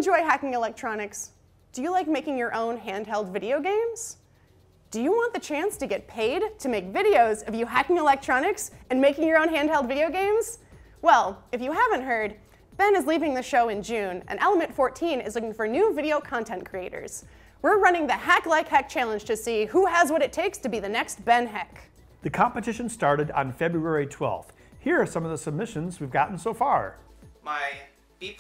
enjoy hacking electronics? Do you like making your own handheld video games? Do you want the chance to get paid to make videos of you hacking electronics and making your own handheld video games? Well, if you haven't heard, Ben is leaving the show in June, and Element 14 is looking for new video content creators. We're running the Hack Like Heck Challenge to see who has what it takes to be the next Ben Heck. The competition started on February 12th. Here are some of the submissions we've gotten so far. My B+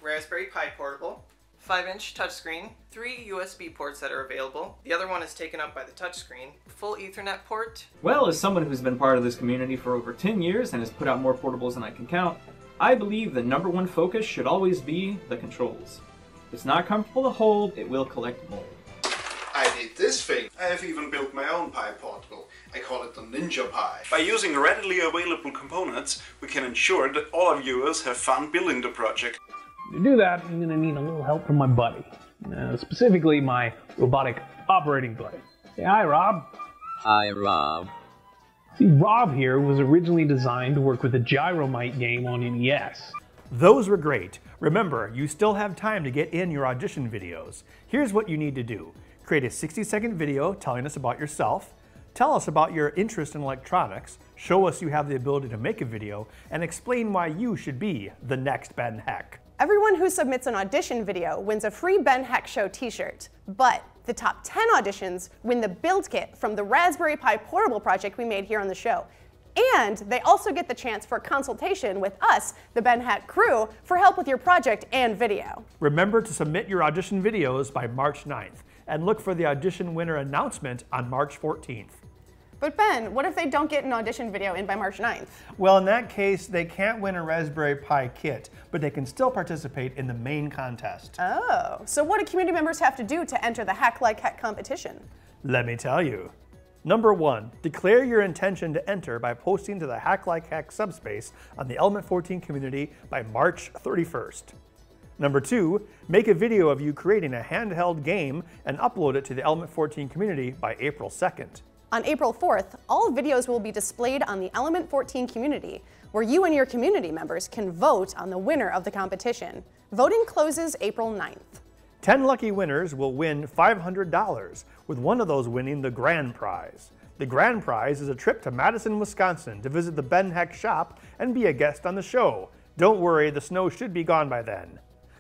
Raspberry Pi portable, 5-inch touchscreen, 3 USB ports that are available. The other one is taken up by the touchscreen. Full Ethernet port. Well, as someone who's been part of this community for over 10 years and has put out more portables than I can count, I believe the #1 focus should always be the controls. If it's not comfortable to hold, it will collect mold. I did this thing. I have even built my own Pi portable. I call it the Ninja Pi. By using readily available components, we can ensure that all our viewers have fun building the project. To do that, I'm going to need a little help from my buddy. Specifically, my robotic operating buddy. Say hi, Rob. Hi, Rob. See, Rob here was originally designed to work with the Gyromite game on NES. Those were great. Remember, you still have time to get in your audition videos. Here's what you need to do. Create a 60-second video telling us about yourself, tell us about your interest in electronics, show us you have the ability to make a video, and explain why you should be the next Ben Heck. Everyone who submits an audition video wins a free Ben Heck Show t-shirt, but the top 10 auditions win the build kit from the Raspberry Pi portable project we made here on the show. And they also get the chance for a consultation with us, the Ben Heck crew, for help with your project and video. Remember to submit your audition videos by March 9th, and look for the audition winner announcement on March 14th. But Ben, what if they don't get an audition video in by March 9th? Well, in that case, they can't win a Raspberry Pi kit, but they can still participate in the main contest. Oh, so what do community members have to do to enter the Hack Like Heck competition? Let me tell you. Number 1, declare your intention to enter by posting to the Hack Like Heck subspace on the Element 14 community by March 31st. Number 2, make a video of you creating a handheld game and upload it to the Element 14 community by April 2nd. On April 4th, all videos will be displayed on the Element 14 community, where you and your community members can vote on the winner of the competition. Voting closes April 9th. 10 lucky winners will win $500, with one of those winning the grand prize. The grand prize is a trip to Madison, Wisconsin to visit the Ben Heck shop and be a guest on the show. Don't worry, the snow should be gone by then.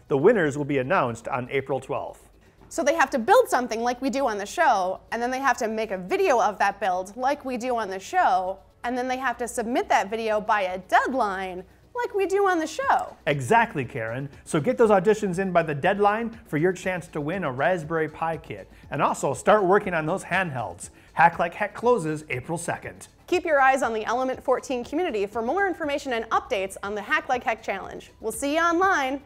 The winners will be announced on April 12th. So they have to build something like we do on the show, and then they have to make a video of that build like we do on the show, and then they have to submit that video by a deadline like we do on the show. Exactly, Karen. So get those auditions in by the deadline for your chance to win a Raspberry Pi kit. And also start working on those handhelds. Hack Like Heck closes April 2nd. Keep your eyes on the Element 14 community for more information and updates on the Hack Like Heck challenge. We'll see you online.